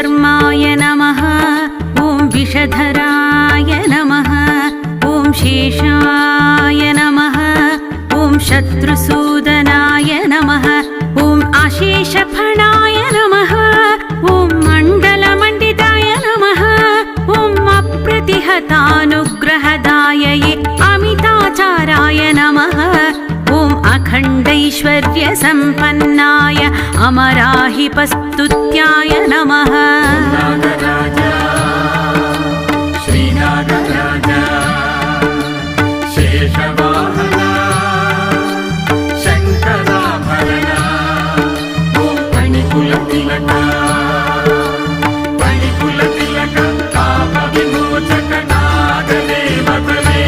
विश्वकर्माय नमः। ॐ विषधराय नमः। ॐ शेषाय नमः। ॐ शत्रुसूदनाय नमः। ॐ अशेषफणाय नमः। ॐ मण्डलमण्डिताय नमः। ॐ अप्रतिहतानुग्रहदायये अमिताचाराय नमः। ॐ अखण्डैश्वर्यसम्पन्नाय अमराहिपस्तुत्याय नमः। श्रीनागराजा शेषवाहना शङ्कराभरणा ॐ फणिकुलतिलका पापविमोचक नागदेवतले